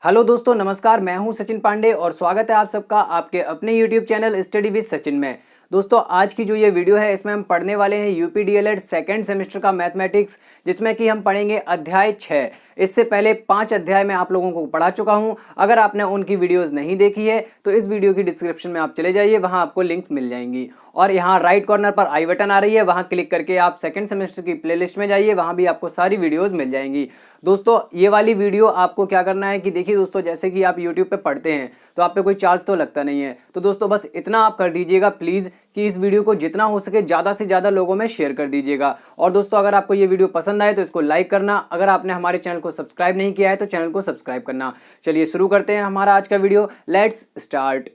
Hello दोस्तों, नमस्कार। मैं हूं सचिन पांडे और स्वागत है आप सबका आपके अपने YouTube channel study with Sachin में। दोस्तों, आज की जो ये वीडियो है इसमें हम पढ़ने वाले हैं यूपी डीएलएड सेकंड सेमेस्टर का मैथमेटिक्स, जिसमें कि हम पढ़ेंगे अध्याय 6। इससे पहले 5 अध्याय मैं आप लोगों को पढ़ा चुका हूं। अगर आपने उनकी वीडियोस नहीं देखी है तो इस वीडियो की डिस्क्रिप्शन में आप चले जाइए, वहां आपको लिंक्स मिल जाएंगी। और यहाँ राइट कॉर्नर पर आई बटन आ रही है, वहां क्लिक करके आप सेकंड सेमेस्टर की प्लेलिस्ट में जाइए, वहां भी आपको सारी वीडियोस मिल जाएंगी। दोस्तों, ये वाली वीडियो आपको क्या करना है कि देखिए दोस्तों, जैसे कि आप YouTube पे पढ़ते हैं तो आप पे कोई चार्ज तो लगता नहीं है। तो दोस्तों, बस इतना आप कर दीजिएगा प्लीज़ कि इस वीडियो को जितना हो सके ज़्यादा से ज़्यादा लोगों में शेयर कर दीजिएगा। और दोस्तों, अगर आपको ये वीडियो पसंद आए तो इसको लाइक करना। अगर आपने हमारे चैनल को सब्सक्राइब नहीं किया है तो चैनल को सब्सक्राइब करना। चलिए शुरू करते हैं हमारा आज का वीडियो। Let's start.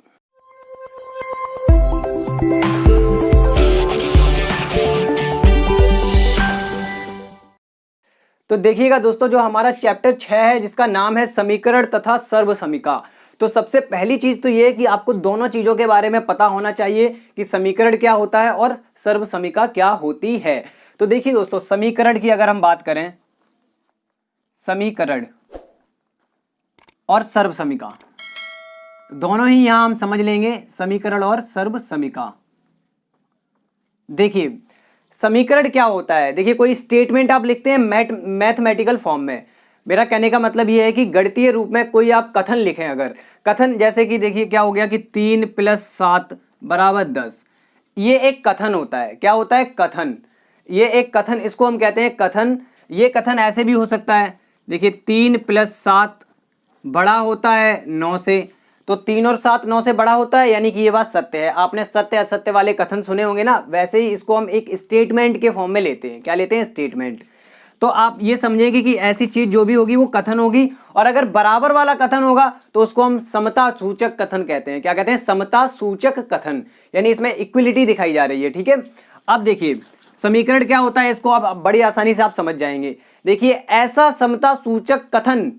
तो देखिएगा दोस्तों, जो हमारा चैप्टर 6 है जिसका नाम है समीकरण तथा सर्वसमीका। तो सबसे पहली चीज तो ये है कि आपको दोनों चीजों के बारे में पता होना चाहिए कि समीकरण क्या होता है और सर्वसमीका क्या होती है। तो देखिए दोस्तों, समीकरण की अगर हम बात करें, समीकरण और सर्वसमीका दोनों ही यहां हम समझ लेंगे, समीकरण और सर्वसमीका। देखिए समीकरण क्या होता है। देखिए, कोई स्टेटमेंट आप लिखते हैं मैथमेटिकल फॉर्म में। मेरा कहने का मतलब ये है कि गणितीय रूप में कोई आप कथन लिखें, अगर कथन जैसे कि देखिए क्या हो गया कि 3 + 7 = 10, ये एक कथन होता है। क्या होता है? कथन। ये एक कथन, इसको हम कहते हैं कथन। ये कथन ऐसे भी हो सकता है, देखिए 3 + 7 बड़ा होता है 9 से, तो 3 और 7 9 से बड़ा होता है, यानी कि ये बात सत्य है। आपने सत्य असत्य वाले कथन सुने होंगे ना, वैसे ही इसको हम एक स्टेटमेंट के फॉर्म में लेते हैं। क्या लेते हैं? स्टेटमेंट। तो आप ये समझेंगे कि ऐसी चीज जो भी होगी वो कथन होगी, और अगर बराबर वाला कथन होगा तो उसको हम समता सूचक कथन कहते हैं। क्या कहते हैं? समता सूचक कथन, यानी इसमें इक्विलिटी दिखाई जा रही है। ठीक है, अब देखिए समीकरण क्या होता है, इसको आप बड़ी आसानी से आप समझ जाएंगे। देखिए, ऐसा समता सूचक कथन,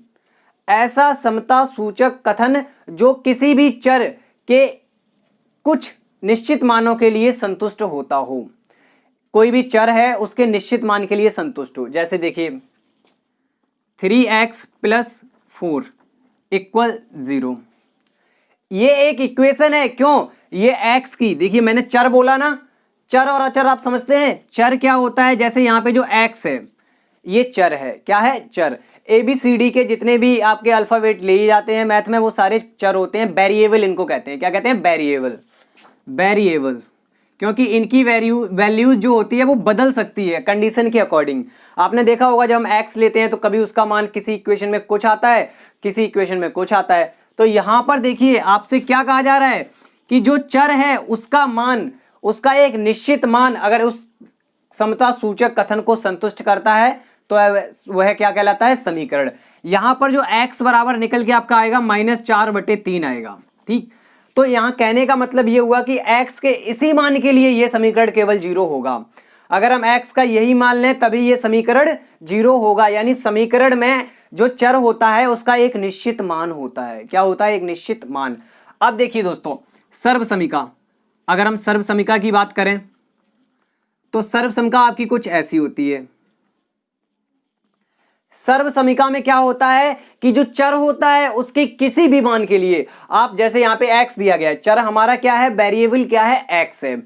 ऐसा समता सूचक कथन जो किसी भी चर के कुछ निश्चित मानों के लिए संतुष्ट होता हो। कोई भी चर है उसके निश्चित मान के लिए संतुष्ट हो। जैसे देखिए 3x + 4 = 0, ये एक इक्वेशन है। क्यों? ये x की, देखिए मैंने चर बोला ना, चर और अचर आप समझते हैं। चर क्या होता है? जैसे यहां पे जो x है ये चर है। क्या है? चर। ABCD के जितने भी आपके अल्फाबेट लिए जाते हैं मैथ में वो सारे चर होते हैं। वेरिएबल इनको कहते हैं। क्या कहते हैं? वेरिएबल। वेरिएबल क्योंकि इनकी वैल्यूज जो होती है वो बदल सकती है कंडीशन के अकॉर्डिंग। आपने देखा होगा जब हम x लेते हैं तो कभी उसका मान किसी इक्वेशन में कुछ आता है, किसी इक्वेशन में कुछ आता है। तो यहां पर देखिए आपसे क्या कहा जा रहा है कि जो चर है उसका मान, उसका एक निश्चित मान अगर उस समता सूचक कथन को संतुष्ट करता है तो वह क्या कहलाता है? समीकरण। यहां पर जो x बराबर निकल के आपका आएगा -4/3 आएगा। ठीक, तो यहां कहने का मतलब यह हुआ कि x के इसी मान के लिए यह समीकरण केवल 0 होगा। अगर हम x का यही मान लें तभी यह समीकरण 0 होगा, यानी समीकरण में जो चर होता है उसका एक निश्चित मान होता है। क्या होता है? एक निश्चित मान। अब देखिए दोस्तों, सर्वसमीका, अगर हम सर्वसमीका की बात करें तो सर्वसमीका आपकी कुछ ऐसी होती है। सर्वसमीका में क्या होता है कि जो चर होता है उसके किसी भी मान के लिए, आप जैसे यहां पे x दिया गया है, चर हमारा क्या है? वेरिएबल क्या है? x है।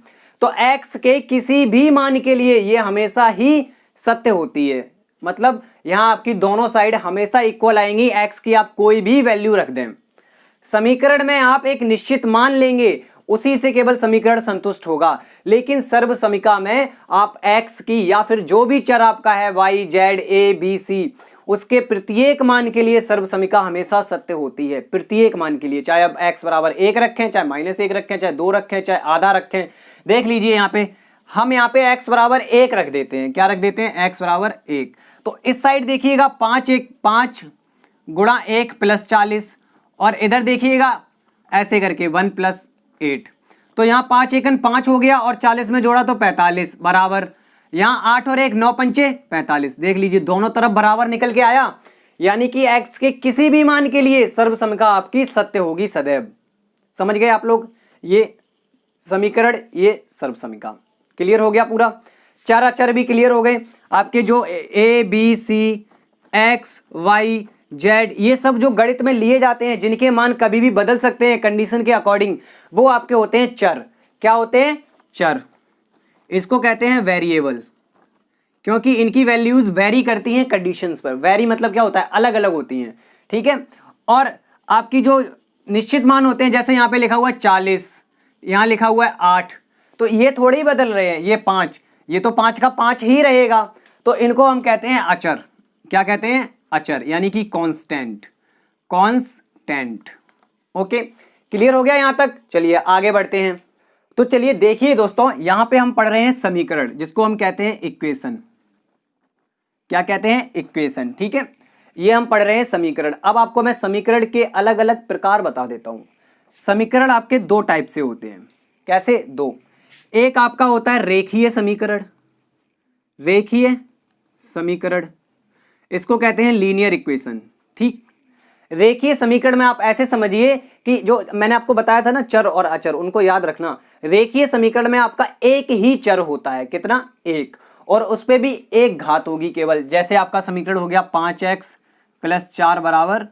तो x के किसी भी मान के लिए ये हमेशा ही सत्य होती है। मतलब यहां आपकी दोनों साइड हमेशा इक्वल आएंगी। x की आप कोई भी वैल्यू रख दें, समीकरण में आप एक निश्चित मान लेंगे, उसी से केवल समीकरण संतुष्ट होगा। लेकिन सर्वसमीका में आप x की या फिर जो भी चर आपका है y, z, a, b, c, उसके प्रत्येक मान के लिए सर्वसमीका हमेशा सत्य होती है। प्रत्येक मान के लिए, चाहे आप x बराबर 1 रखें, चाहे -1 रखें, चाहे 2 रखें, चाहे आधा रखें। देख लीजिए यहाँ पे हम यहाँ पे x बराबर 1 रख देते हैं। क्या रख देते हैं? x बराबर 1। तो इस साइड देखिएगा 5 गुणा 1 + 40, और इधर देखिएगा ऐसे करके 1 + 8। तो यहाँ 5 × 1 = 5 हो गया, और 40 में जोड़ा तो 45 बराबर। यहाँ 8 और 1 9 × 5 = 45। देख लीजिए दोनों तरफ बराबर निकल के आया, यानी कि x के किसी भी मान के लिए सर्वसमीका आपकी सत्य होगी सदैव। समझ गए आप लोग? ये समीकरण, ये सर्वसमीका। क्लियर हो गया पूरा? चर अचर भी क्लियर हो गए आपके। जो a, b, c, x, y, Z, ये सब जो गणित में लिए जाते हैं, जिनके मान कभी भी बदल सकते हैं कंडीशन के अकॉर्डिंग, वो आपके होते हैं चर। क्या होते हैं? चर। इसको कहते हैं वेरिएबल, क्योंकि इनकी वैल्यूज वेरी करती हैं कंडीशंस पर। वेरी मतलब क्या होता है? अलग अलग होती हैं, ठीक है। और आपकी जो निश्चित मान होते हैं, जैसे यहाँ पे लिखा हुआ है 40, यहाँ लिखा हुआ है 8, तो ये थोड़े ही बदल रहे हैं, ये 5, ये तो 5 का 5 ही रहेगा, तो इनको हम कहते हैं अचर। क्या कहते हैं? अचर, यानी कि कांस्टेंट। कांस्टेंट। ओके, क्लियर हो गया यहां तक? चलिए आगे बढ़ते हैं। तो चलिए देखिए दोस्तों, यहां पे हम पढ़ रहे हैं समीकरण, जिसको हम कहते हैं इक्वेशन। क्या कहते हैं? इक्वेशन, ठीक है। ये हम पढ़ रहे हैं समीकरण। अब आपको मैं समीकरण के अलग अलग प्रकार बता देता हूं। समीकरण आपके दो टाइप से होते हैं। कैसे? दो। एक आपका होता है रेखीय समीकरण। रेखीय समीकरण, इसको कहते हैं लीनियर इक्वेशन, ठीक। रेखीय समीकरण में आप ऐसे समझिए कि जो मैंने आपको बताया था ना, चर और अचर, उनको याद रखना। रेखीय समीकरण में आपका एक ही चर होता है। कितना? एक, और उस पर भी एक घात होगी केवल। जैसे आपका समीकरण हो गया 5x + 4 =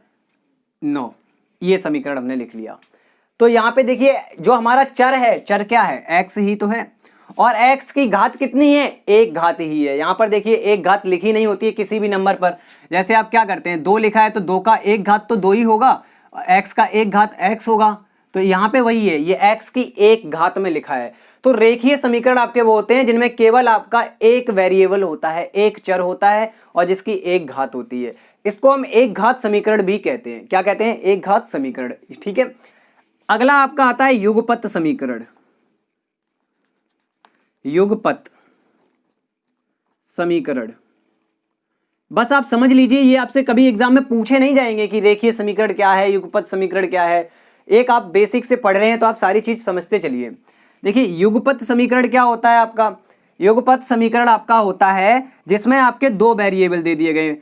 9, ये समीकरण हमने लिख लिया। तो यहां पे देखिए, जो हमारा चर है, चर क्या है? x ही तो है, और x की घात कितनी है? एक घात ही है। यहां पर देखिए एक घात लिखी नहीं होती है किसी भी नंबर पर। जैसे आप क्या करते हैं, 2 लिखा है तो 2 का एक घात तो 2 ही होगा, x का एक घात x होगा। तो यहां पे वही है, ये x की एक घात में लिखा है। तो रेखीय समीकरण आपके वो होते हैं जिनमें केवल आपका एक वेरिएबल होता है, एक चर होता है, और जिसकी एक घात होती है। इसको हम एक घात समीकरण भी कहते हैं। क्या कहते हैं? एक घात समीकरण, ठीक है। अगला आपका आता है युगपत समीकरण। युगपत समीकरण, बस आप समझ लीजिए, ये आपसे कभी एग्जाम में पूछे नहीं जाएंगे कि रेखीय समीकरण क्या है, युगपत समीकरण क्या है। एक आप बेसिक से पढ़ रहे हैं तो आप सारी चीज समझते चलिए। देखिए युगपत समीकरण क्या होता है आपका? युगपत समीकरण आपका होता है जिसमें आपके दो वेरिएबल दे दिए गए,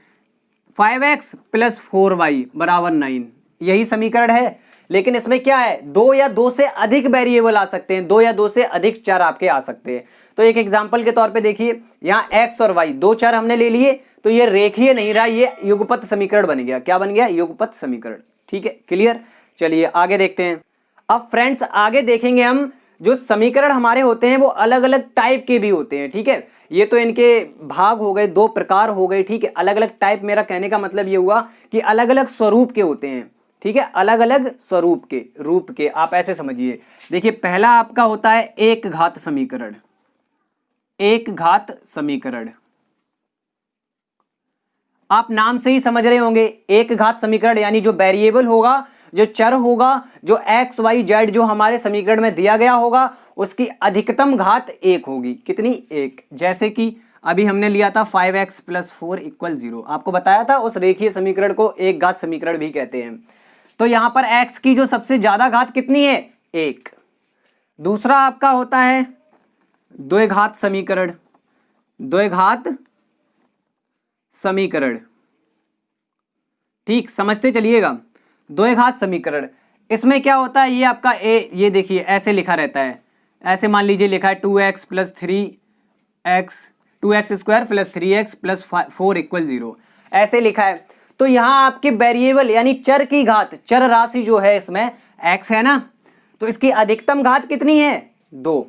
5x + 4y = 9, यही समीकरण है। लेकिन इसमें क्या है? दो या दो से अधिक वेरिएबल आ सकते हैं, दो या दो से अधिक चर आपके आ सकते हैं। तो एक एग्जांपल के तौर पे देखिए, यहाँ x और y दो चर हमने ले लिए, तो ये रेखीय नहीं रहा, ये युगपत समीकरण बन गया। क्या बन गया? युगपत समीकरण, ठीक है। क्लियर? चलिए आगे देखते हैं। अब फ्रेंड्स आगे देखेंगे हम, जो समीकरण हमारे होते हैं वो अलग अलग टाइप के भी होते हैं, ठीक है। ये तो इनके भाग हो गए, दो प्रकार हो गए, ठीक है। अलग अलग टाइप, मेरा कहने का मतलब ये हुआ कि अलग अलग स्वरूप के होते हैं, ठीक है। अलग अलग स्वरूप के, रूप के, आप ऐसे समझिए। देखिए पहला आपका होता है एक घात समीकरण। एक घात समीकरण, आप नाम से ही समझ रहे होंगे। एक घात समीकरण यानी जो वेरिएबल होगा, जो चर होगा, जो x y z जो हमारे समीकरण में दिया गया होगा, उसकी अधिकतम घात एक होगी। कितनी? एक। जैसे कि अभी हमने लिया था 5x + 4 = 0, आपको बताया था उस रेखीय समीकरण को एक घात समीकरण भी कहते हैं। तो यहां पर x की जो सबसे ज्यादा घात कितनी है? एक। दूसरा आपका होता है द्विघात समीकरण। द्विघात समीकरण, ठीक, समझते चलिएगा। द्विघात समीकरण, इसमें क्या होता है? ये आपका ये देखिए ऐसे लिखा रहता है, ऐसे मान लीजिए लिखा है 2x + 3x 2x² + 3x + 4 = 0, ऐसे लिखा है। तो यहां आपके वेरिएबल यानी चर की घात, चर राशि जो है इसमें x है ना, तो इसकी अधिकतम घात कितनी है? 2।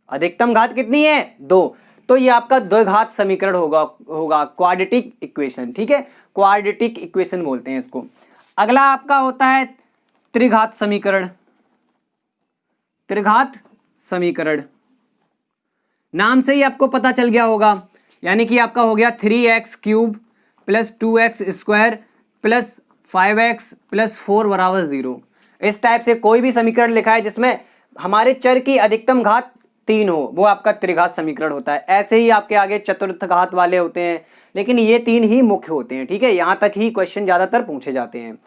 अधिकतम घात कितनी है? 2। तो ये आपका द्विघात समीकरण होगा क्वाड्रेटिक इक्वेशन, ठीक है। क्वाड्रेटिक इक्वेशन बोलते हैं इसको। अगला आपका होता है त्रिघात समीकरण। त्रिघात समीकरण, नाम से ही आपको पता चल गया होगा, यानी कि आपका हो गया 3x³ + 2x² + 5x + 4 = 0। इस टाइप से कोई भी समीकरण लिखा है जिसमें हमारे चर की अधिकतम घात 3 हो, वो आपका त्रिघात समीकरण होता है। ऐसे ही आपके आगे चतुर्थ घात वाले होते हैं, लेकिन ये 3 ही मुख्य होते हैं, ठीक है। यहां तक ही क्वेश्चन ज्यादातर पूछे जाते हैं।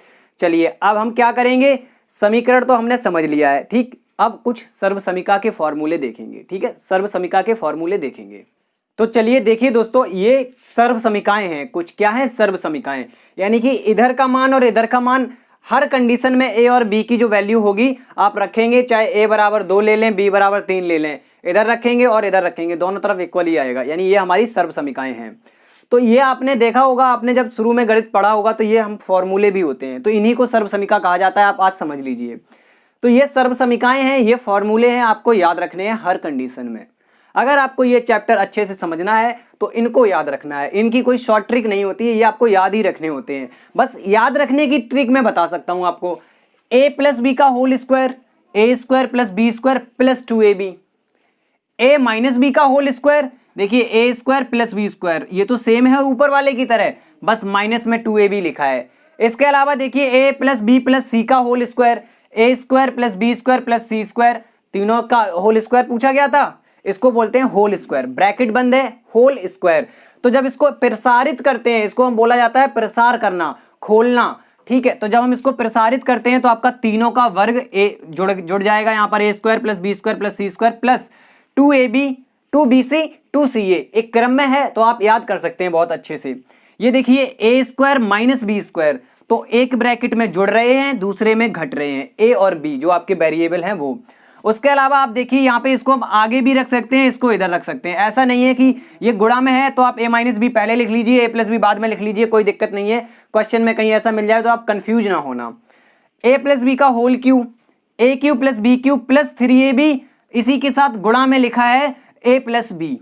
चलिए अब हम क्या करेंगे, समीकरण तो हमने समझ लिया है, ठीक। अब कुछ सर्वसमीका के फॉर्मूले देखेंगे, ठीक है। सर्वसमीका के फॉर्मूले देखेंगे। तो चलिए देखिए दोस्तों, ये सर्वसमीकाएं हैं कुछ। क्या है? सर्वसमीकाएं, यानी कि इधर का मान और इधर का मान हर कंडीशन में a और b की जो वैल्यू होगी आप रखेंगे, चाहे a = 2 ले लें, b = 3 ले लें, इधर रखेंगे और इधर रखेंगे, दोनों तरफ इक्वल ही आएगा, यानी ये हमारी सर्वसमीकाएं हैं। तो ये आपने देखा होगा, आपने जब शुरू में गणित पढ़ा होगा तो ये हम फॉर्मूले भी होते हैं, तो इन्हीं को सर्वसमीका कहा जाता है। आप आज समझ लीजिए। तो ये सर्वसमीकाएं हैं, ये फॉर्मूले हैं, आपको याद रखने हैं हर कंडीशन में। अगर आपको ये चैप्टर अच्छे से समझना है तो इनको याद रखना है। इनकी कोई शॉर्ट ट्रिक नहीं होती है, ये आपको याद ही रखने होते हैं। बस याद रखने की ट्रिक मैं बता सकता हूं आपको। a प्लस बी का whole square, A square plus B square plus 2ab। a minus B का होल स्क्वायर, देखिए A square plus B square, ये तो सेम है ऊपर वाले की तरह, बस माइनस में 2ab लिखा है। इसके अलावा देखिए a plus B plus C का whole square, A square plus B square plus C square, तीनों का होल स्क्वायर पूछा गया था, इसको बोलते हैं होल स्क्वायर। ब्रैकेट बंद है, होल स्क्वायर। तो जब इसको प्रसारित करते हैं, इसको हम बोला जाता है प्रसार करना, खोलना, ठीक है। तो जब हम इसको प्रसारित करते हैं तो आपका तीनों का वर्ग ए जुड़ जाएगा यहाँ पर, A square plus B square plus C square plus 2ab 2bc 2ca, एक क्रम में है तो आप याद कर सकते हैं बहुत अच्छे से। ये देखिए A square minus B square, तो एक ब्रैकेट में जुड़ रहे हैं, दूसरे में घट रहे हैं, ए और बी जो आपके वेरिएबल हैं वो। उसके अलावा आप देखिए यहाँ पे इसको हम आगे भी रख सकते हैं, इसको इधर रख सकते हैं। ऐसा नहीं है कि ये गुणा में है तो आप a माइनस बी पहले लिख लीजिए, ए प्लस बी बाद में लिख लीजिए, कोई दिक्कत नहीं है। क्वेश्चन में कहीं ऐसा मिल जाए तो आप कंफ्यूज ना होना। a प्लस बी का whole cube, A cube plus B cube plus 3ab, इसी के साथ गुणा में लिखा है a plus B.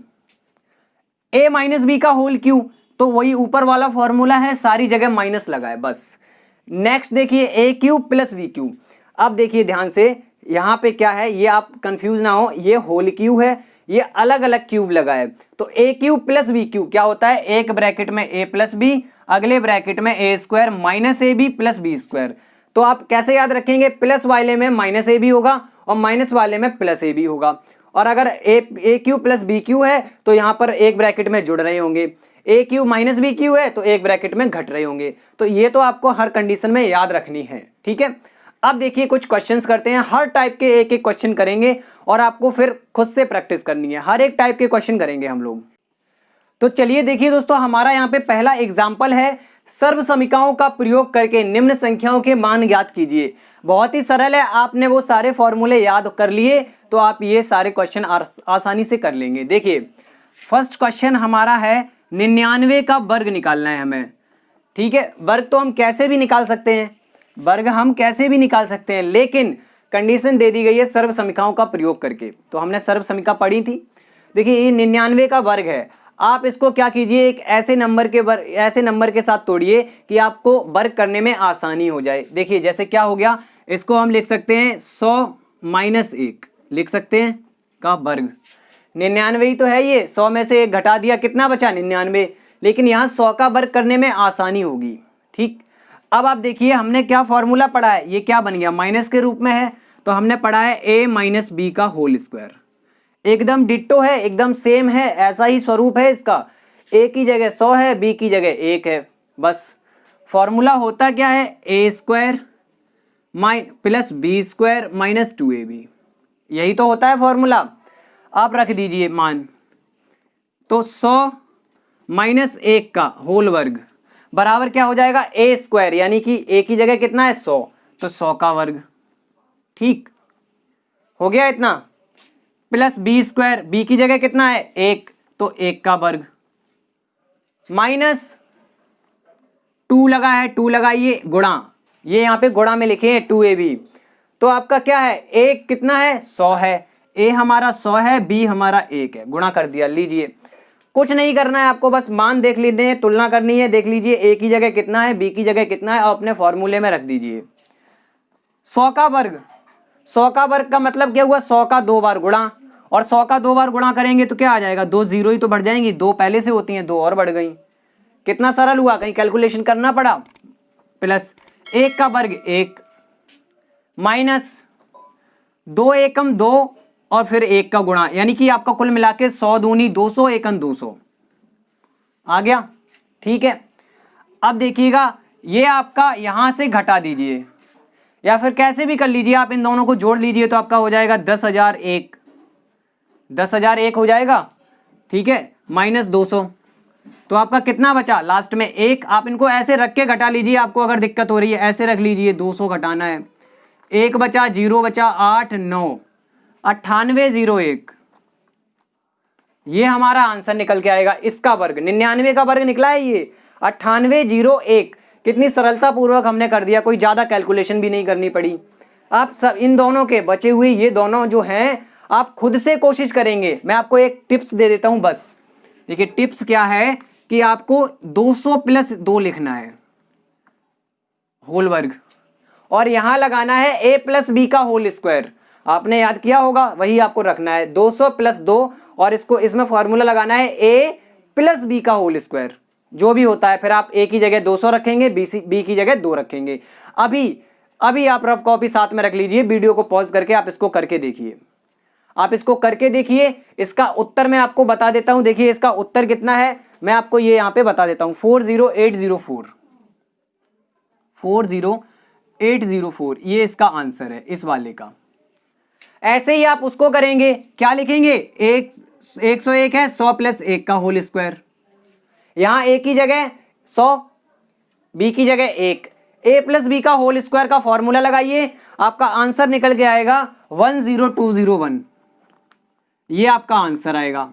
a minus B का होल क्यू, तो वही ऊपर वाला फॉर्मूला है, सारी जगह माइनस लगा है बस। नेक्स्ट देखिए ए क्यूब प्लस बी क्यूब। अब देखिए ध्यान से, यहाँ पे क्या है, ये आप कंफ्यूज ना हो, ये होल क्यूब है, ये अलग अलग क्यूब लगा है। तो A cube plus B cube क्या होता है, एक ब्रैकेट में ए प्लस बी, अगले ब्रैकेट में A square minus A B plus B square. तो आप कैसे याद रखेंगे, प्लस वाले में माइनस ए बी होगा और माइनस वाले में प्लस ए बी होगा। और अगर ए क्यूब प्लस बी क्यूब है तो यहाँ पर एक ब्रैकेट में जुड़ रहे होंगे, ए क्यू माइनस बी क्यू है तो एक ब्रैकेट में घट रहे होंगे। तो ये तो आपको हर कंडीशन में याद रखनी है, ठीक है। अब देखिए कुछ क्वेश्चंस करते हैं, हर टाइप के एक एक क्वेश्चन करेंगे और आपको फिर खुद से प्रैक्टिस करनी है, हर एक टाइप के क्वेश्चन करेंगे हम लोग। तो चलिए देखिए दोस्तों, हमारा यहाँ पे पहला एग्जाम्पल है, सर्वसमीकाओं का प्रयोग करके निम्न संख्याओं के मान ज्ञात कीजिए। बहुत ही सरल है, आपने वो सारे फॉर्मूले याद कर लिए तो आप ये सारे क्वेश्चन आसानी से कर लेंगे। देखिए फर्स्ट क्वेश्चन हमारा है 99 का वर्ग निकालना है हमें, ठीक है। वर्ग तो हम कैसे भी निकाल सकते हैं, वर्ग हम कैसे भी निकाल सकते हैं, लेकिन कंडीशन दे दी गई है सर्वसमीकाओं का प्रयोग करके। तो हमने सर्वसमीका पढ़ी थी। देखिए ये 99 का वर्ग है, आप इसको क्या कीजिए, एक ऐसे नंबर के साथ तोड़िए कि आपको वर्ग करने में आसानी हो जाए। देखिए जैसे क्या हो गया, इसको हम लिख सकते हैं 100 माइनस 1 लिख सकते हैं का वर्ग। 99 ही तो है ये, 100 में से 1 घटा दिया, कितना बचा 99, लेकिन यहाँ 100 का वर्ग करने में आसानी होगी, ठीक। अब आप देखिए हमने क्या फॉर्मूला पढ़ा है, ये क्या बन गया, माइनस के रूप में है, तो हमने पढ़ा है a माइनस बी का होल स्क्वायर। एकदम डिट्टो है, एकदम सेम है, ऐसा ही स्वरूप है इसका। a की जगह 100 है, b की जगह 1 है, बस। फॉर्मूला होता क्या है, a square plus B square minus 2ab, यही तो होता है फॉर्मूला। आप रख दीजिए मान, तो 100 माइनस 1 का होल वर्ग बराबर क्या हो जाएगा, ए स्क्वायर, यानी कि ए की जगह कितना है 100, तो 100 का वर्ग, ठीक हो गया इतना, प्लस बी स्क्वायर, बी की जगह कितना है 1, तो 1 का वर्ग, माइनस 2 लगा है, 2 लगाइए गुणा, ये यहाँ पे गुणा में लिखे हैं 2ab, तो आपका क्या है, ए कितना है 100 है, ए हमारा 100 है, बी हमारा 1 है, गुणा कर दिया। लीजिए कुछ नहीं करना है आपको, बस मान देख लेते हैं, तुलना करनी है। देख लीजिए ए की जगह कितना है, बी की जगह कितना है, और अपने फॉर्मूले में रख दीजिए। 100 का वर्ग, 100 का वर्ग का मतलब क्या हुआ, 100 का 2 बार गुणा, और 100 का 2 बार गुणा करेंगे तो क्या आ जाएगा, 2 जीरो ही तो बढ़ जाएंगी, 2 पहले से होती हैं, 2 और बढ़ गई। कितना सरल हुआ, कहीं कैलकुलेशन करना पड़ा। प्लस 1 का वर्ग 1 माइनस 2 एकम 2 और फिर 1 का गुणा, यानी कि आपका कुल मिला के 100 दूनी 200 एकम 200 आ गया, ठीक है। अब देखिएगा ये आपका यहां से घटा दीजिए, या फिर कैसे भी कर लीजिए, आप इन दोनों को जोड़ लीजिए तो आपका हो जाएगा 10,001 हो जाएगा, ठीक है, माइनस 200, तो आपका कितना बचा लास्ट में 1। आप इनको ऐसे रख के घटा लीजिए, आपको अगर दिक्कत हो रही है ऐसे रख लीजिए, 200 घटाना है, 1 बचा, 0 बचा, 8 9 98 01 ये हमारा आंसर निकल के आएगा, इसका वर्ग 99 का वर्ग निकला है ये 9801। कितनी सरलता पूर्वक हमने कर दिया, कोई ज्यादा कैलकुलेशन भी नहीं करनी पड़ी। आप सब इन दोनों के बचे हुए ये दोनों जो हैं आप खुद से कोशिश करेंगे। मैं आपको एक टिप्स दे देता हूं बस। देखिए टिप्स क्या है कि आपको 200 + 2 लिखना है होल वर्ग, और यहां लगाना है a + b का होल स्क्वायर। आपने याद किया होगा, वही आपको रखना है 200 + 2, और इसको इसमें फॉर्मूला लगाना है a + b का होल स्क्वायर, जो भी होता है। फिर आप a की जगह 200 रखेंगे, b की जगह 2 रखेंगे। अभी आप रफ कॉपी साथ में रख लीजिए, वीडियो को पॉज करके आप इसको करके देखिए। आप इसको करके देखिए, इसका उत्तर मैं आपको बता देता हूं। देखिए इसका उत्तर कितना है, मैं आपको ये यहां पे बता देता हूं, 40804 40804 ये इसका आंसर है इस वाले का। ऐसे ही आप उसको करेंगे, क्या लिखेंगे, 101 है 100 + 1 का होल स्क्वायर। यहां a की जगह 100, b की जगह 1, a + b का होल स्क्वायर का फॉर्मूला लगाइए, आपका आंसर निकल के आएगा 10201। ये आपका आंसर आएगा।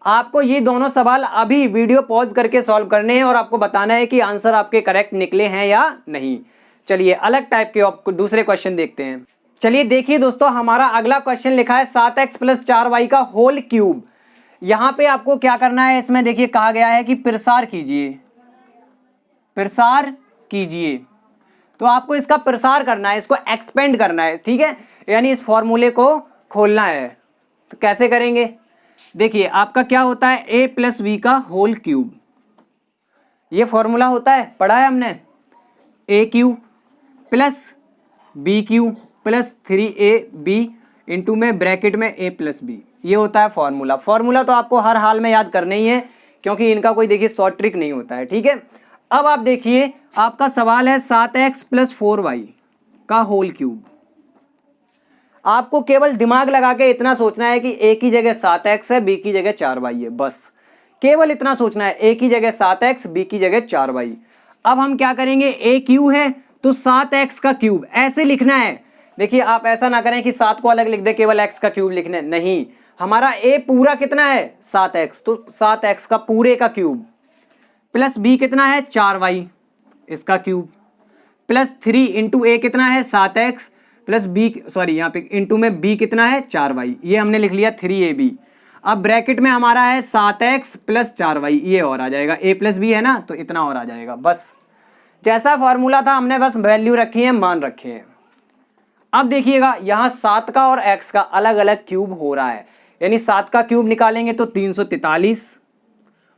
आपको ये दोनों सवाल अभी वीडियो पॉज करके सॉल्व करने हैं और आपको बताना है कि आंसर आपके करेक्ट निकले हैं या नहीं। चलिए अलग टाइप के आपको दूसरे क्वेश्चन देखते हैं। चलिए देखिए दोस्तों, हमारा अगला क्वेश्चन लिखा है 7x + 4y का होल क्यूब। यहां पे आपको क्या करना है, इसमें देखिए कहा गया है कि प्रसार कीजिए। तो आपको इसका प्रसार करना है, इसको एक्सपेंड करना है, ठीक है, यानी इस फॉर्मूले को खोलना है। तो कैसे करेंगे, देखिए आपका क्या होता है, a + b का होल क्यूब, ये फॉर्मूला होता है, पढ़ा है हमने, a³ + b³ + 3ab इंटू में ब्रैकेट में a + b, ये होता है फॉर्मूला तो आपको हर हाल में याद करना ही है, क्योंकि इनका कोई देखिए शॉर्ट ट्रिक नहीं होता है, ठीक है। अब आप देखिए आपका सवाल है 7x + 4y का होल क्यूब। आपको केवल दिमाग लगा के इतना सोचना है कि a की जगह 7x है, b की जगह 4y है, बस केवल इतना सोचना है, a की जगह 7x, b की जगह 4y। अब हम क्या करेंगे, a³ है तो 7x का क्यूब ऐसे लिखना है। देखिए आप ऐसा ना करें कि 7 को अलग लिख दे, केवल x का क्यूब लिखना है, नहीं, हमारा a पूरा कितना है 7x, तो 7x का पूरे का क्यूब, प्लस b कितना है 4y इसका क्यूब, प्लस 3 इंटू a कितना है 7x, प्लस b सॉरी यहाँ पे इंटू में b कितना है 4y, ये हमने लिख लिया 3ab। अब ब्रैकेट में हमारा है 7x + 4y, ये और आ जाएगा, a + b है ना तो इतना और आ जाएगा। बस जैसा फॉर्मूला था हमने बस वैल्यू रखी है, मान रखे हैं। अब देखिएगा यहाँ 7 का और x का अलग अलग क्यूब हो रहा है, यानी 7 का क्यूब निकालेंगे तो 343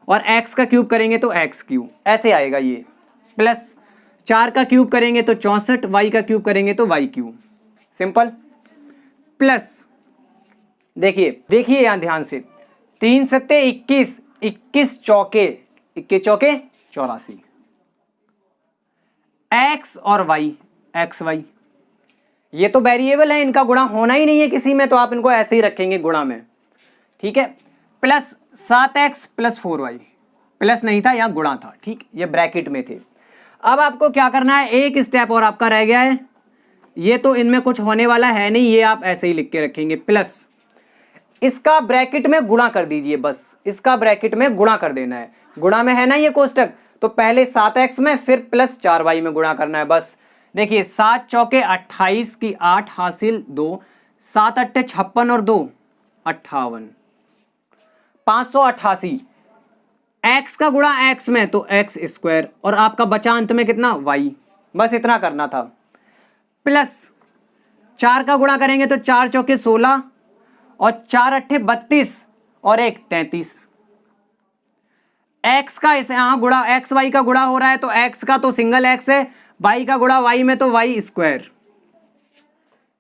और x का क्यूब करेंगे तो x³, ऐसे आएगा ये, प्लस 4 का क्यूब करेंगे तो 64, y का क्यूब करेंगे तो y³, सिंपल। प्लस देखिए यहां ध्यान से, 3 सत्ते 21, 21 चौके 84, x और y, xy ये तो वेरिएबल है, इनका गुणा होना ही नहीं है किसी में, तो आप इनको ऐसे ही रखेंगे गुणा में, ठीक है। प्लस 7x + 4y, प्लस नहीं था यहाँ गुणा था, ठीक, ये ब्रैकेट में थे। अब आपको क्या करना है, एक स्टेप और आपका रह गया है, ये तो इनमें कुछ होने वाला है नहीं, ये आप ऐसे ही लिख के रखेंगे, प्लस इसका ब्रैकेट में गुणा कर दीजिए, बस इसका ब्रैकेट में गुणा कर देना है, गुणा में है ना ये कोष्टक, तो पहले 7x में फिर प्लस 4y में गुणा करना है, बस। देखिए 7 चौके 28 की 8 हासिल 2, 7 अट्ठे 56 और 2 58, 588, x का गुणा x में तो x², और आपका बचा अंत में कितना y, बस इतना करना था। प्लस 4 का गुणा करेंगे तो 4 चौके 16 और 4 अट्ठे 32 और 1 33, x का इसे यहां गुणा, x y का गुणा हो रहा है तो x का तो सिंगल x है, y का गुणा y में तो y²।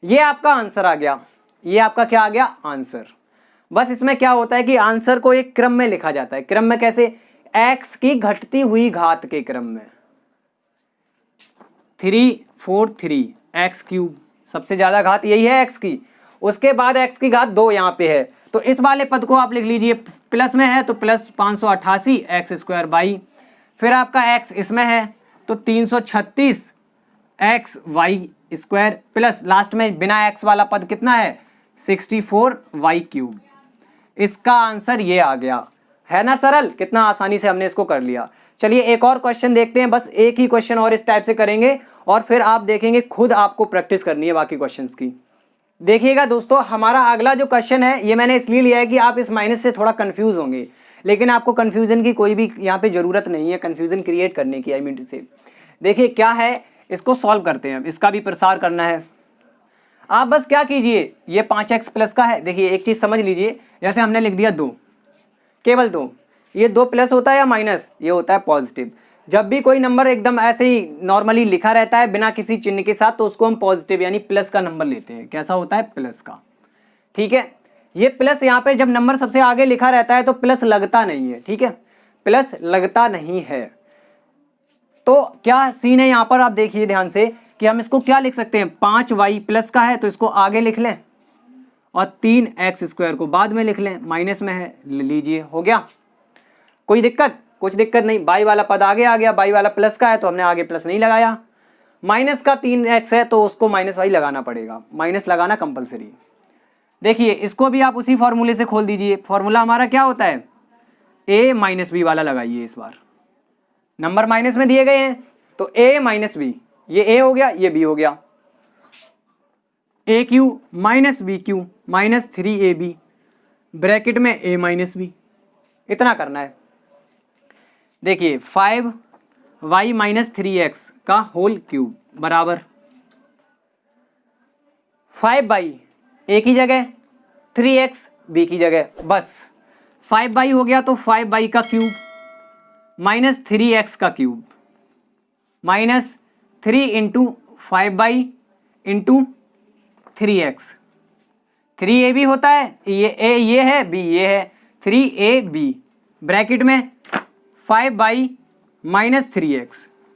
ये आपका आंसर आ गया, ये आपका क्या आ गया आंसर। बस इसमें क्या होता है कि आंसर को एक क्रम में लिखा जाता है, क्रम में कैसे, x की घटती हुई घात के क्रम में, 343 x³ सबसे ज्यादा घात यही है x की, उसके बाद x की घात 2 यहाँ पे है, तो इस वाले पद को आप लिख लीजिए, प्लस में है तो प्लस 588 x², फिर आपका x इसमें है तो 336 xy², प्लस लास्ट में बिना x वाला पद कितना है 64 y³। इसका आंसर ये आ गया, है ना सरल, कितना आसानी से हमने इसको कर लिया। चलिए एक और क्वेश्चन देखते हैं, बस एक ही क्वेश्चन और इस टाइप से करेंगे और फिर आप देखेंगे खुद आपको प्रैक्टिस करनी है बाकी क्वेश्चंस की। देखिएगा दोस्तों, हमारा अगला जो क्वेश्चन है ये मैंने इसलिए लिया है कि आप इस माइनस से थोड़ा कंफ्यूज होंगे, लेकिन आपको कंफ्यूजन की कोई भी यहाँ पे जरूरत नहीं है, कंफ्यूजन क्रिएट करने की, आई मीन टू से। देखिए क्या है, इसको सॉल्व करते हैं, इसका भी प्रसार करना है। आप बस क्या कीजिए, ये 5x प्लस का है, देखिए एक चीज समझ लीजिए, जैसे हमने लिख दिया 2, केवल 2, ये 2 प्लस होता है या माइनस, ये होता है पॉजिटिव। जब भी कोई नंबर एकदम ऐसे ही नॉर्मली लिखा रहता है बिना किसी चिन्ह के साथ, तो उसको हम पॉजिटिव यानी प्लस का नंबर लेते हैं। कैसा होता है, प्लस का, ठीक है। ये प्लस यहाँ पे जब नंबर सबसे आगे लिखा रहता है तो प्लस लगता नहीं है, ठीक है, प्लस लगता नहीं है। तो क्या सीन है यहाँ पर, आप देखिए ध्यान से कि हम इसको क्या लिख सकते हैं, 5y प्लस का है तो इसको आगे लिख लें और 3x स्क्वायर को बाद में लिख लें, माइनस में है, लीजिए हो गया। कोई दिक्कत, कुछ दिक्कत नहीं, बाई वाला पद आगे आ गया, बाई वाला प्लस का है तो हमने आगे प्लस नहीं लगाया, माइनस का 3x है तो उसको माइनस वाई लगाना पड़ेगा, माइनस लगाना कंपलसरी। देखिए इसको भी आप उसी फॉर्मूले से खोल दीजिए, फॉर्मूला हमारा क्या होता है, a माइनस बी वाला लगाइए। इस बार नंबर माइनस में दिए गए हैं तो a माइनस बी, ये a हो गया, ये b हो गया, a cube minus B cube minus 3ab bracket में a माइनस बी, इतना करना है। देखिए 5y माइनस 3x का होल क्यूब बराबर 5y a की जगह 3x b की जगह, बस 5y हो गया तो 5y का क्यूब माइनस 3x का cube minus 3 into 5y into 3x, 3ab होता है, ये a ये है, b ये है, 3ab ब्रैकेट में 5y minus 3x,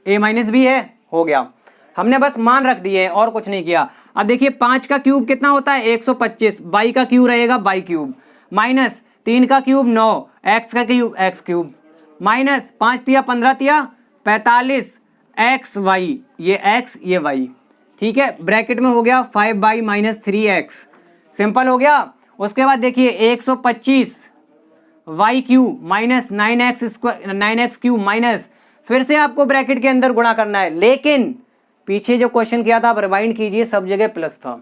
a minus b है, हो गया। हमने बस मान रख दिए हैं और कुछ नहीं किया। अब देखिए 5 का क्यूब कितना होता है, 125, बाई का क्यूब रहेगा बाई क्यूब, माइनस 3 का क्यूब 9, x का क्यूब x क्यूब, माइनस 5 तिया 15 तिया 45 x y, ये x ये y, ठीक है, ब्रैकेट में हो गया 5y माइनस 3x, सिंपल हो गया। उसके बाद देखिए 125 y cube minus 9x square 9x cube minus, फिर से आपको ब्रैकेट के अंदर गुणा करना है, लेकिन पीछे जो क्वेश्चन किया था आप रिमाइंड कीजिए, सब जगह प्लस था,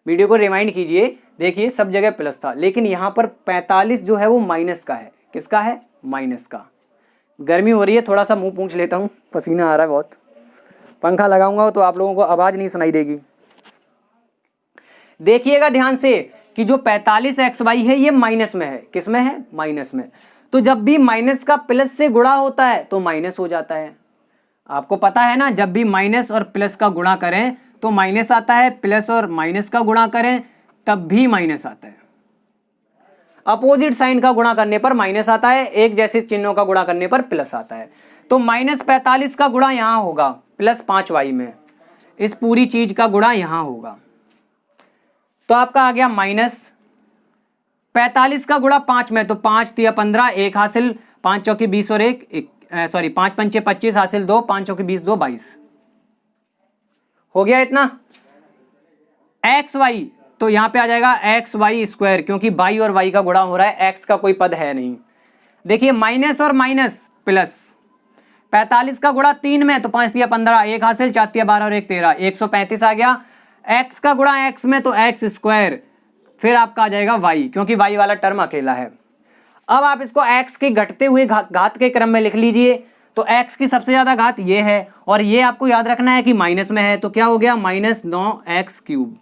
वीडियो को रिमाइंड कीजिए, देखिए सब जगह प्लस था, लेकिन यहाँ पर 45 जो है वो माइनस का है, किसका है, माइनस का। गर्मी हो रही है, थोड़ा सा मुंह पूंछ लेता हूँ, पसीना आ रहा है बहुत, पंखा लगाऊंगा तो आप लोगों को आवाज नहीं सुनाई देगी। देखिएगा ध्यान से कि जो 45xy है ये माइनस में है, किस में है, माइनस में, तो जब भी माइनस का प्लस से गुणा होता है तो माइनस हो जाता है। आपको पता है ना, जब भी माइनस और प्लस का गुणा करें तो माइनस आता है, प्लस और माइनस का गुणा करें तब भी माइनस आता है, अपोजिट साइन का गुणा करने पर माइनस आता है, एक जैसे चिन्हों का गुणा करने पर प्लस आता है। तो माइनस 45 का गुणा यहां होगा प्लस 5y में, इस पूरी चीज का गुणा यहां होगा, तो आपका आ गया माइनस 45 का गुणा 5 में, तो 5 तिया 15, 1 हासिल, 5 चौकी 20 और 1 5 पंचे 25 हासिल 2, 5 चौकी 20 2 22, हो गया इतना। एक्स वाई तो यहां पे आ जाएगा एक्स वाई स्क्वायर, क्योंकि बाई और वाई का गुणा हो रहा है, एक्स का कोई पद है नहीं। देखिए माइनस और माइनस प्लस, 45 का गुणा 3 में तो 5 तिया 15, 1 हासिल, 4 तिया 12 और 1 13, 135 आ गया। एक्स का गुणा एक्स में तो एक्स स्क्वायर, फिर आपका आ जाएगा वाई, क्योंकि वाई वाला टर्म अकेला है। अब आप इसको एक्स के घटते हुए घात के क्रम में लिख लीजिए, तो एक्स की सबसे ज्यादा घात ये है, और ये आपको याद रखना है कि माइनस में है, तो क्या हो गया माइनस 9x क्यूब।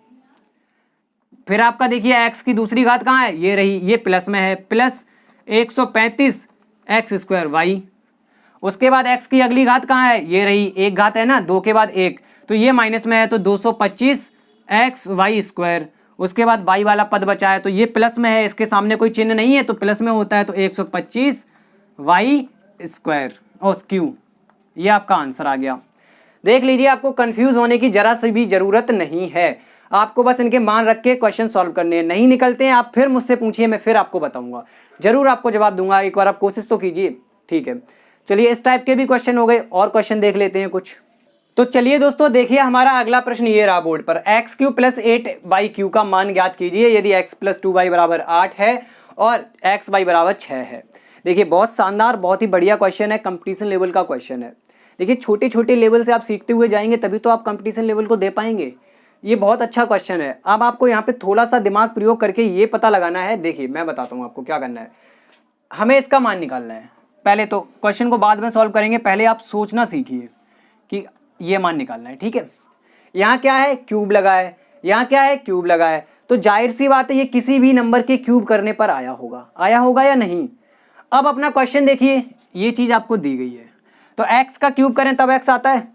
फिर आपका देखिए एक्स की दूसरी घात कहाँ है, ये रही, ये प्लस में है, प्लस 135 एक्स स्क्वायर वाई। उसके बाद एक्स की अगली घात कहाँ है, ये रही, एक घात है ना, 2 के बाद 1, तो ये माइनस में है, तो 225 एक्स वाई स्क्वायर। उसके बाद वाई वाला पद बचा है, तो ये प्लस में है, इसके सामने कोई चिन्ह नहीं है तो प्लस में होता है, तो 125 वाई स्क्वायर और क्यू, ये आपका आंसर आ गया। देख लीजिए, आपको कंफ्यूज होने की जरा सी भी जरूरत नहीं है, आपको बस इनके मान रख के क्वेश्चन सॉल्व करने हैं। नहीं निकलते हैं आप फिर मुझसे पूछिए, मैं फिर आपको बताऊंगा, जरूर आपको जवाब दूंगा, एक बार आप कोशिश तो कीजिए, ठीक है। चलिए इस टाइप के भी क्वेश्चन हो गए, और क्वेश्चन देख लेते हैं कुछ। तो चलिए दोस्तों देखिए हमारा अगला प्रश्न ये रहा बोर्ड पर, एक्स क्यू प्लस 8y³ का मान ज्ञात कीजिए यदि x प्लस 2y बराबर 8 है और xy बराबर 6 है। देखिए बहुत शानदार, बहुत ही बढ़िया क्वेश्चन है, कंपटीशन लेवल का क्वेश्चन है। देखिए छोटे छोटे लेवल से आप सीखते हुए जाएंगे तभी तो आप कंपटीशन लेवल को दे पाएंगे। ये बहुत अच्छा क्वेश्चन है। अब आपको यहाँ पे थोड़ा सा दिमाग प्रयोग करके ये पता लगाना है। देखिए मैं बताता हूँ आपको क्या करना है, हमें इसका मान निकालना है। पहले तो क्वेश्चन को बाद में सॉल्व करेंगे, पहले आप सोचना सीखिए कि ये मान निकालना है। ठीक है, यहाँ क्या है, क्यूब लगा है, यहाँ क्या है, क्यूब लगा है, तो जाहिर सी बात है ये किसी भी नंबर के क्यूब करने पर आया होगा या नहीं। अब अपना क्वेश्चन देखिए, ये चीज आपको दी गई है, तो x का क्यूब करें तब x आता है,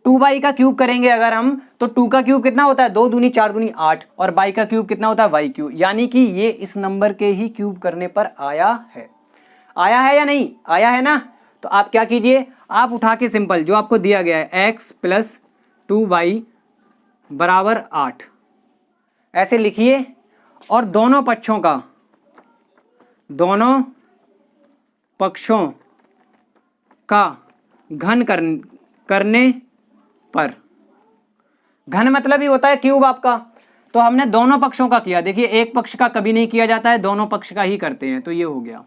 2y का क्यूब करेंगे अगर हम तो 2 का क्यूब कितना होता है, 2 दूनी 4 दूनी 8, और y का क्यूब कितना होता है, y क्यूब, यानी कि ये इस नंबर के ही क्यूब करने पर आया है या नहीं आया है ना। तो आप क्या कीजिए, आप उठा के सिंपल जो आपको दिया गया है x प्लस 2y बराबर 8 ऐसे लिखिए, और दोनों पक्षों का घन करने पर, घन मतलब ही होता है क्यूब आपका, तो हमने दोनों पक्षों का किया। देखिए एक पक्ष का कभी नहीं किया जाता है, दोनों पक्ष का ही करते हैं, तो ये हो गया,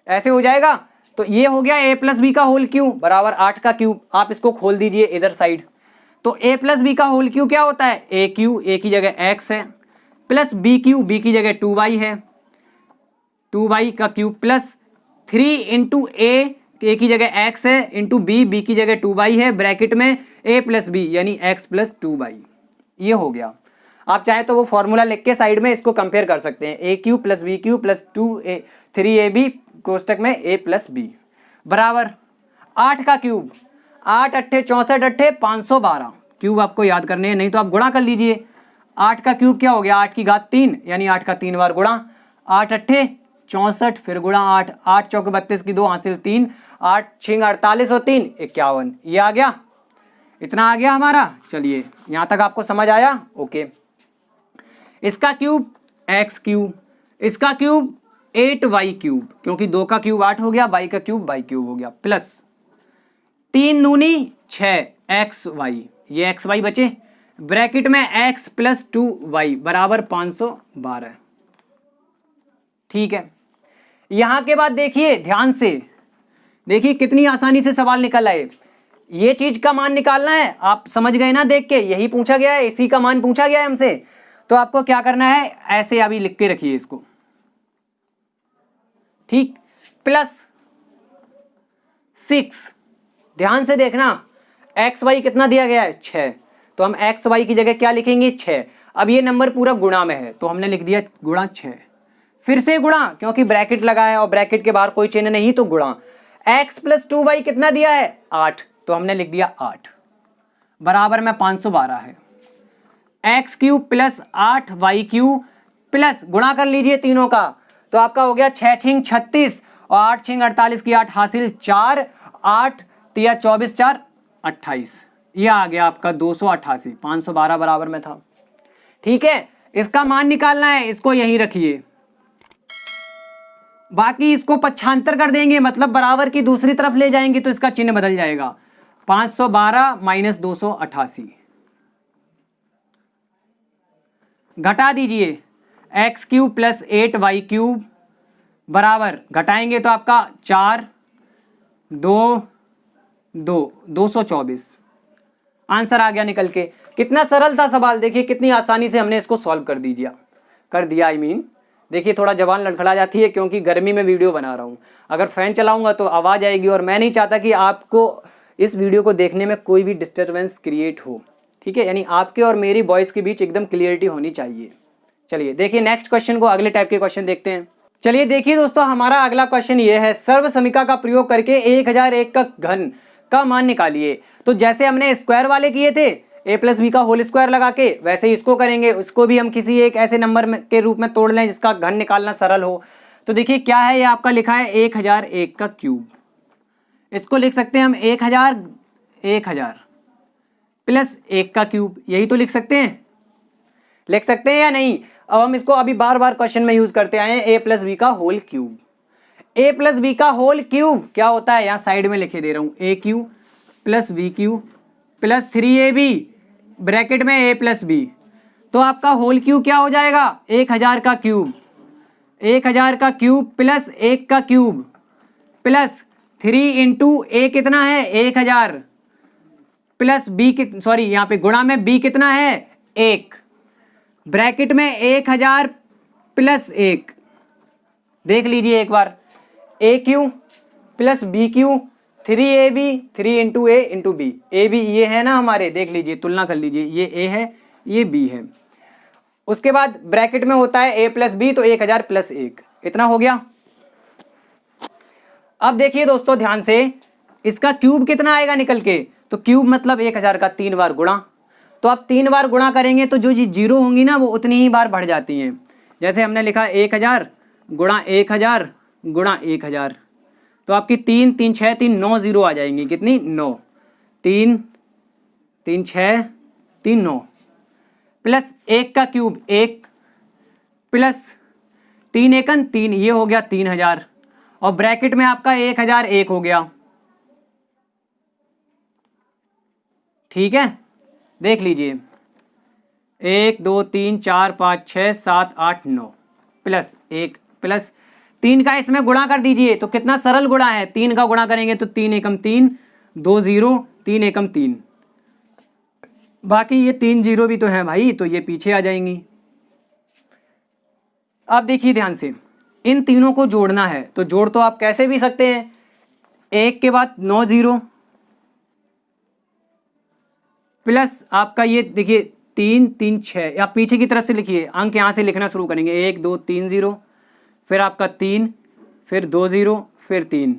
ऐसे हो जाएगा। तो ये हो गया a प्लस बी का होल क्यूब बराबर 8 का क्यूब। आप इसको खोल दीजिए इधर साइड, तो a प्लस बी का होल क्यूब क्या होता है, a क्यूब, a की जगह x है, प्लस b क्यूब, b की जगह 2y है, 2y का क्यूब, प्लस 3 इंटू a की जगह x है, इंटू b की जगह 2y है, ब्रैकेट में a प्लस बी यानी x प्लस 2y। ये हो गया। आप चाहे तो वो फॉर्मूला लिख के साइड में इसको कंपेयर कर सकते हैं, a cube plus b cube plus 3ab कोष्टक में a प्लस बी बराबर 8 का क्यूब, 8 अट्ठे 64 अट्ठे 512 क्यूब आपको याद करने हैं, नहीं तो आप गुणा कर लीजिए। 8 का क्यूब क्या हो गया, 8 की घात 3 यानी 8 का 3 बार गुणा, 8 अट्ठे 64 फिर गुणा 8, 8 चौके 32 की 2 हासिल 3, 8 छिंग 48 और 3 51। ये आ गया, इतना आ गया हमारा। चलिए यहां तक आपको समझ आया, ओके। इसका क्यूब x क्यूब, इसका क्यूब 8y क्यूब, क्योंकि 2 का क्यूब 8 हो गया, y का क्यूब y क्यूब हो गया, प्लस 3 दूनी 6xy, ये xy बचे, ब्रैकेट में x प्लस 2y बराबर 512। ठीक है, यहां के बाद देखिए ध्यान से, देखिए कितनी आसानी से सवाल निकल आए। ये चीज का मान निकालना है, आप समझ गए ना, देख के यही पूछा गया है, इसी का मान पूछा गया है हमसे। तो आपको क्या करना है, ऐसे अभी लिख के रखिए इसको, ठीक, प्लस 6, ध्यान से देखना, एक्स वाई कितना दिया गया है 6, तो हम एक्स वाई की जगह क्या लिखेंगे 6। अब ये नंबर पूरा गुणा में है तो हमने लिख दिया गुणा 6, फिर से गुणा क्योंकि ब्रैकेट लगा है और ब्रैकेट के बाहर कोई चिन्ह नहीं तो गुणा, x प्लस 2y कितना दिया है 8, तो हमने लिख दिया 8 बराबर में 512 है, x cube plus 8y cube plus गुणा कर लीजिए तीनों का, तो आपका हो गया 6 छिंग 36 और 8 छिंग 48 की 8 हासिल 4, 8 तिया 24 4 28, ये आ गया आपका 288, 512 बराबर में था। ठीक है, इसका मान निकालना है, इसको यहीं रखिए, बाकी इसको पक्षांतर कर देंगे, मतलब बराबर की दूसरी तरफ ले जाएंगे तो इसका चिन्ह बदल जाएगा, 512 माइनस 288, घटा दीजिए x cube plus 8y cube बराबर, घटाएंगे तो आपका 4 2 2 224, आंसर आ गया निकल के। कितना सरल था सवाल, देखिए कितनी आसानी से हमने इसको सॉल्व कर दिया आई मीन देखिए थोड़ा जबान लड़खड़ा जाती है क्योंकि गर्मी में वीडियो बना रहा हूँ, अगर फैन चलाऊंगा तो आवाज़ आएगी और मैं नहीं चाहता कि आपको इस वीडियो को देखने में कोई भी डिस्टर्बेंस क्रिएट हो। ठीक है, यानी आपके और मेरी वॉइस के बीच एकदम क्लियरिटी होनी चाहिए। चलिए देखिए नेक्स्ट क्वेश्चन को, अगले टाइप के क्वेश्चन देखते हैं। चलिए देखिए दोस्तों, हमारा अगला क्वेश्चन ये है, सर्व समीका का प्रयोग करके 1001 का घन का मान निकालिए। तो जैसे हमने स्क्वायर वाले किए थे a प्लस बी का होल स्क्वायर लगा के, वैसे ही इसको करेंगे, उसको भी हम किसी एक ऐसे नंबर के रूप में तोड़ लें जिसका घन निकालना सरल हो। तो देखिए क्या है, ये आपका लिखा है 1001 का क्यूब, इसको लिख सकते हैं हम 1000 प्लस 1 का क्यूब, यही तो लिख सकते हैं या नहीं। अब हम इसको अभी बार बार क्वेश्चन में यूज करते आए हैं, a प्लस बी का whole cube. a plus B का होल क्यूब क्या होता है, यहाँ साइड में लिखे दे रहा हूँ, a cube plus B cube plus 3ab bracket में a प्लस बी, तो आपका होल क्यूब क्या हो जाएगा 1000 का क्यूब, 1000 का क्यूब प्लस 1 का क्यूब प्लस 3 इंटू ए कितना है 1000 प्लस बी सॉरी यहाँ पे गुणा में बी कितना है 1 ब्रैकेट में 1000 प्लस 1। देख लीजिए एक बार A cube plus B cube 3ab 3 into A into B, A B ये है ना हमारे, देख लीजिए तुलना कर लीजिए, ये ए है ये बी है। उसके बाद ब्रैकेट में होता है a प्लस बी, तो 1000 प्लस 1 इतना हो गया। अब देखिए दोस्तों ध्यान से, इसका क्यूब कितना आएगा निकल के, तो क्यूब मतलब 1000 का 3 बार गुणा, तो आप 3 बार गुणा करेंगे तो जो जीरो होंगी ना वो उतनी ही बार बढ़ जाती हैं। जैसे हमने लिखा 1000 गुणा 1000 गुणा 1000, तो आपकी 3 3 6 3 9 जीरो आ जाएंगी, कितनी 9, 3 3 6 3 9 प्लस 1 का क्यूब 1 प्लस 3 एकन 3, ये हो गया 3000 और ब्रैकेट में आपका 1001 हो गया। ठीक है, देख लीजिए 1 2 3 4 5 6 7 8 9 प्लस 1 प्लस 3 का इसमें गुणा कर दीजिए, तो कितना सरल गुणा है, 3 का गुणा करेंगे तो 3 एकम 3 2 0 3 एकम 3, बाकी ये 3 जीरो भी तो है भाई, तो ये पीछे आ जाएंगी। अब देखिए ध्यान से, इन तीनों को जोड़ना है, तो जोड़ तो आप कैसे भी सकते हैं, 1 के बाद 9 जीरो प्लस आपका ये देखिए 3 3 6, या पीछे की तरफ से लिखिए, अंक यहां से लिखना शुरू करेंगे, 1 2 3 0, फिर आपका 3, फिर 2 0, फिर 3,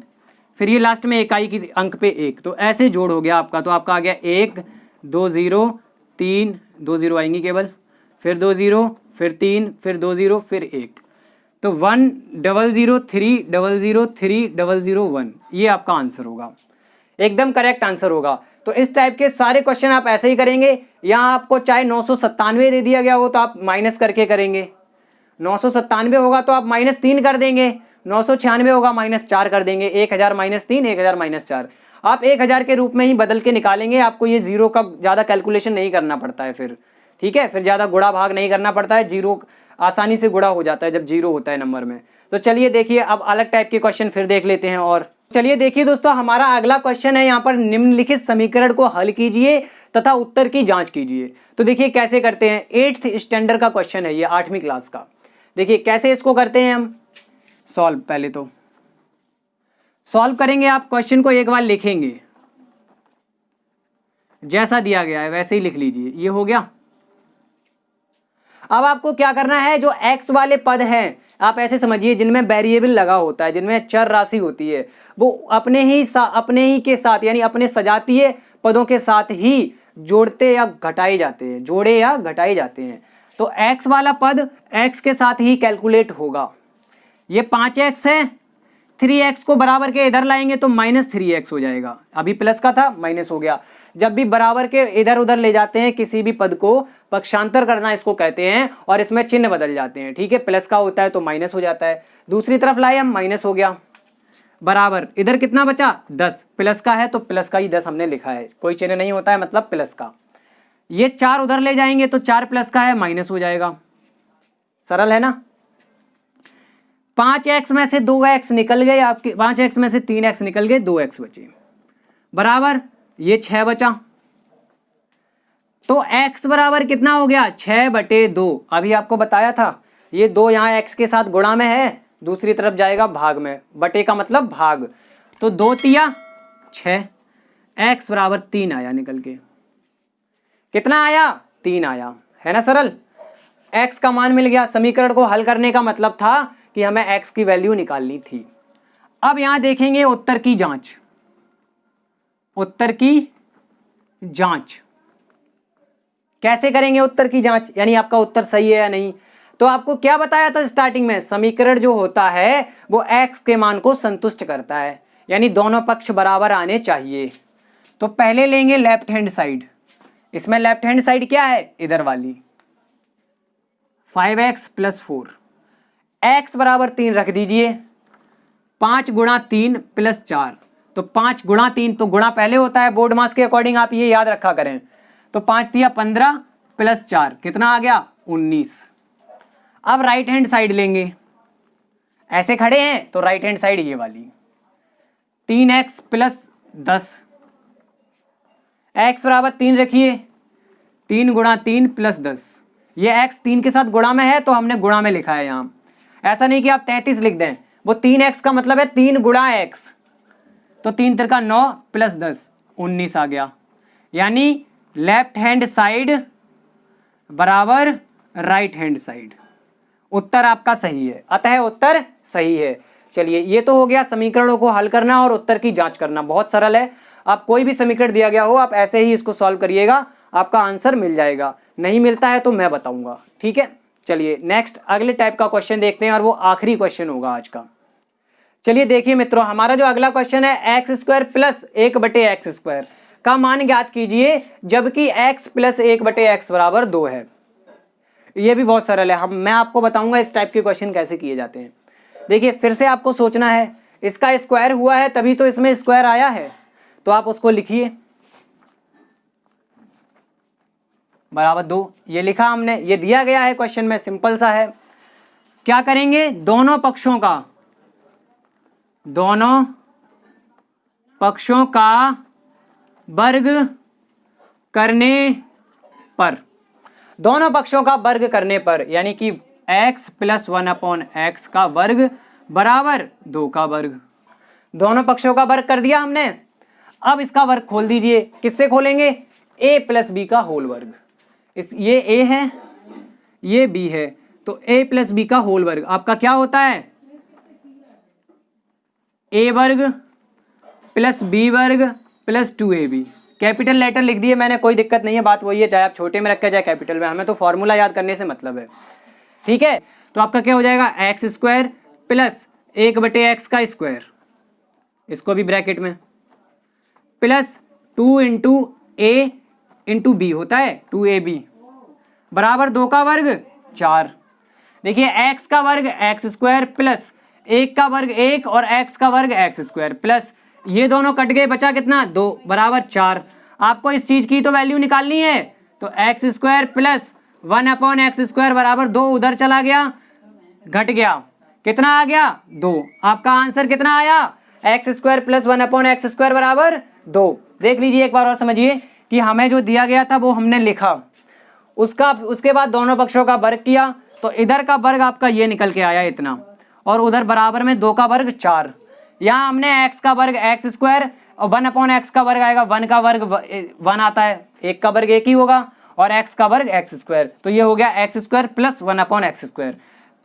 फिर ये लास्ट में इकाई की अंक पे 1, तो ऐसे जोड़ हो गया आपका। तो आपका आ गया 1 2 0 3 2 0 आएंगी केवल, फिर 2 0 फिर 3 फिर 2 0 फिर 1, तो 1 0 0 3 0 0 3 0 0 1, ये आपका आंसर होगा, एकदम करेक्ट आंसर होगा। तो इस टाइप के सारे क्वेश्चन आप ऐसे ही करेंगे। यहाँ आपको चाहे 997 दे दिया गया हो तो आप माइनस करके करेंगे, 997 होगा तो आप -3 कर देंगे, 996 होगा -4 कर देंगे, 1000 -3 1000 -4, आप 1000 के रूप में ही बदल के निकालेंगे। आपको ये जीरो का ज़्यादा कैलकुलेशन नहीं करना पड़ता है फिर, ठीक है, फिर ज़्यादा गुणा भाग नहीं करना पड़ता है, जीरो आसानी से गुणा हो जाता है जब जीरो होता है नंबर में। तो चलिए देखिए अब अलग टाइप के क्वेश्चन फिर देख लेते हैं। और चलिए देखिए दोस्तों, हमारा अगला क्वेश्चन है यहाँ पर, निम्नलिखित समीकरण को हल कीजिए तथा उत्तर की जांच कीजिए। तो देखिए कैसे करते हैं, 8th स्टैंडर्ड का क्वेश्चन है ये, 8वीं क्लास का। देखिए कैसे इसको करते हैं हम सॉल्व, पहले तो सॉल्व करेंगे, आप क्वेश्चन को एक बार लिखेंगे, जैसा दिया गया है वैसे ही लिख लीजिए, ये हो गया। अब आपको क्या करना है, जो x वाले पद हैं आप ऐसे समझिए जिनमें वेरिएबल लगा होता है, जिनमें चर राशि होती है, वो अपने ही के साथ यानी अपने सजातीय पदों के साथ ही जोड़ते या घटाए जाते हैं, जोड़े या घटाए जाते हैं। तो x वाला पद x के साथ ही कैलकुलेट होगा। ये 5x है, 3x को बराबर के इधर लाएंगे तो -3x हो जाएगा, अभी प्लस का था माइनस हो गया। जब भी बराबर के इधर उधर ले जाते हैं किसी भी पद को, पक्षांतर करना इसको कहते हैं, और इसमें चिन्ह बदल जाते हैं, ठीक है, प्लस का होता है तो माइनस हो जाता है, दूसरी तरफ लाए हम माइनस हो गया, बराबर इधर कितना बचा 10, प्लस का है तो प्लस का ही 10 हमने लिखा है, कोई चिन्ह नहीं होता है मतलब प्लस का। ये 4 उधर ले जाएंगे तो 4 प्लस का है माइनस हो जाएगा, सरल है ना। 5x में से 2x निकल गए आपके, 5x में से 3x निकल गए, 2x बचे, बराबर ये 6 बचा। तो x बराबर कितना हो गया 6/2, अभी आपको बताया था ये 2 यहाँ x के साथ गुणा में है, दूसरी तरफ जाएगा भाग में, बटे का मतलब भाग, तो 2 तिया 6, x बराबर 3 आया निकल के, कितना आया 3 आया, है ना सरल। x का मान मिल गया, समीकरण को हल करने का मतलब था कि हमें x की वैल्यू निकालनी थी। अब यहां देखेंगे उत्तर की जांच, उत्तर की जांच कैसे करेंगे, उत्तर की जांच यानी आपका उत्तर सही है या नहीं। तो आपको क्या बताया था स्टार्टिंग में, समीकरण जो होता है वो x के मान को संतुष्ट करता है, यानी दोनों पक्ष बराबर आने चाहिए। तो पहले लेंगे लेफ्ट हैंड साइड, इसमें लेफ्ट हैंड साइड क्या है इधर वाली, 5x + 4, x बराबर 3 रख दीजिए, 5 × 3 + 4, तो 5 गुणा 3, तो गुणा पहले होता है, बोर्ड मास के अकॉर्डिंग आप ये याद रखा करें। तो 5 दिया 15 प्लस 4 कितना आ गया 19। अब राइट हैंड साइड लेंगे, ऐसे खड़े हैं तो राइट हैंड साइड ये वाली 3x प्लस 10, x बराबर 3 रखिए, 3 गुणा 3 प्लस 10, ये x 3 के साथ गुणा में है तो हमने गुणा में लिखा है यहाँ, ऐसा नहीं कि आप 33 लिख दें, वो 3x का मतलब है 3 गुणा x, तो 3 तिरका 9 प्लस 10 19 आ गया, यानी लेफ्ट हैंड साइड बराबर राइट हैंड साइड। उत्तर आपका सही है, अतः उत्तर सही है। चलिए ये तो हो गया समीकरणों को हल करना और उत्तर की जांच करना, बहुत सरल है। आप कोई भी समीकरण दिया गया हो आप ऐसे ही इसको सॉल्व करिएगा, आपका आंसर मिल जाएगा। नहीं मिलता है तो मैं बताऊंगा, ठीक है। चलिए नेक्स्ट अगले टाइप का क्वेश्चन देखते हैं और वो आखिरी क्वेश्चन होगा आज का। चलिए देखिए मित्रों, हमारा जो अगला क्वेश्चन है एक्स स्क्वायर प्लस 1/x² का मान ज्ञात कीजिए जबकि x प्लस 1/x बराबर 2 है। ये भी बहुत सरल है, मैं आपको बताऊंगा इस टाइप के क्वेश्चन कैसे किए जाते हैं। देखिए फिर से आपको सोचना है, इसका स्क्वायर हुआ है तभी तो इसमें स्क्वायर आया है, तो आप उसको लिखिए बराबर 2, ये लिखा हमने, ये दिया गया है क्वेश्चन में, सिंपल सा है। क्या करेंगे, दोनों पक्षों का वर्ग करने पर, दोनों पक्षों का वर्ग करने पर, यानी कि x प्लस 1/x का वर्ग बराबर 2 का वर्ग, दोनों पक्षों का वर्ग कर दिया हमने। अब इसका वर्ग खोल दीजिए, किससे खोलेंगे, a प्लस बी का होल वर्ग। ये a है ये b है, तो a प्लस बी का होल वर्ग आपका क्या होता है, a वर्ग प्लस b वर्ग प्लस 2ab। कैपिटल लेटर लिख दिए मैंने, कोई दिक्कत नहीं है, बात वही है, चाहे आप छोटे में रखें चाहे कैपिटल में, हमें तो फॉर्मूला याद करने से मतलब है, ठीक है। तो आपका क्या हो जाएगा, एक्स स्क्वायर प्लस 1/x का स्क्वायर, इसको भी ब्रैकेट में, plus 2 into A into B होता है 2ab बराबर 2 का वर्ग 4। देखिए x का वर्ग x² प्लस 1 का वर्ग 1 और x का वर्ग x² प्लस ये दोनों कट गए, बचा कितना 2 बराबर 4। आपको इस चीज की तो वैल्यू निकालनी है, तो x² प्लस 1/x² बराबर 2 उधर चला गया, घट गया, कितना आ गया 2। आपका आंसर कितना आया, x² प्लस 1/x² बराबर 2। देख लीजिए एक बार और समझिए कि हमें जो दिया गया था वो हमने लिखा, उसके बाद दोनों पक्षों का वर्ग किया, तो इधर का वर्ग आपका ये निकल के आया इतना, और उधर बराबर में 2 का वर्ग 4। यहाँ हमने x का वर्ग x² और 1/x का वर्ग आएगा, 1 का वर्ग 1 आता है, 1 का वर्ग 1 ही होगा, और x का वर्ग x², तो ये हो गया x² plus 1/x²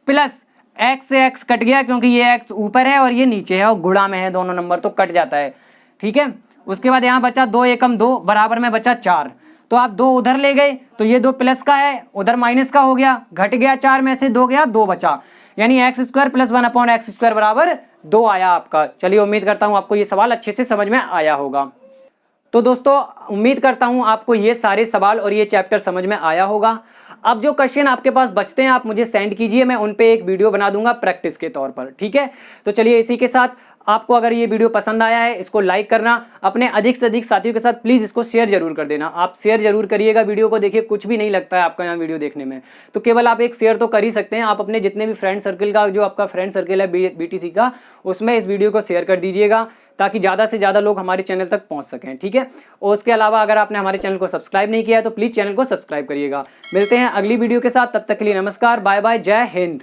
plus x से x कट गया क्योंकि ये x ऊपर है और ये नीचे है और गुणा में है दोनों नंबर, तो कट जाता है, ठीक है। उसके बाद यहाँ बचा 2 एकम 2 बराबर में बचा 4, तो आप 2 उधर ले गए तो ये 2 प्लस का है, उधर माइनस का हो गया, घट गया, 4 में से 2 गया, 2 बचा, यानी x² प्लस 1/x² बराबर 2 आया आपका। चलिए उम्मीद करता हूं आपको ये सवाल अच्छे से समझ में आया होगा। तो दोस्तों उम्मीद करता हूं आपको ये सारे सवाल और ये चैप्टर समझ में आया होगा। अब जो क्वेश्चन आपके पास बचते हैं आप मुझे सेंड कीजिए, मैं उन पे एक वीडियो बना दूंगा प्रैक्टिस के तौर पर, ठीक है। तो चलिए इसी के साथ आपको अगर ये वीडियो पसंद आया है इसको लाइक करना, अपने अधिक से अधिक साथियों के साथ प्लीज़ इसको शेयर जरूर कर देना। आप शेयर जरूर करिएगा वीडियो को, देखिए कुछ भी नहीं लगता है आपका यहाँ वीडियो देखने में, तो केवल आप एक शेयर तो कर ही सकते हैं। आप अपने जितने भी फ्रेंड सर्किल का, जो आपका फ्रेंड सर्किल है बीटीसी का, उसमें इस वीडियो को शेयर कर दीजिएगा ताकि ज़्यादा से ज़्यादा लोग हमारे चैनल तक पहुँच सकें, ठीक है। और उसके अलावा अगर आपने हमारे चैनल को सब्सक्राइब नहीं किया है तो प्लीज़ चैनल को सब्सक्राइब करिएगा। मिलते हैं अगली वीडियो के साथ, तब तक के लिए नमस्कार, बाय बाय, जय हिंद।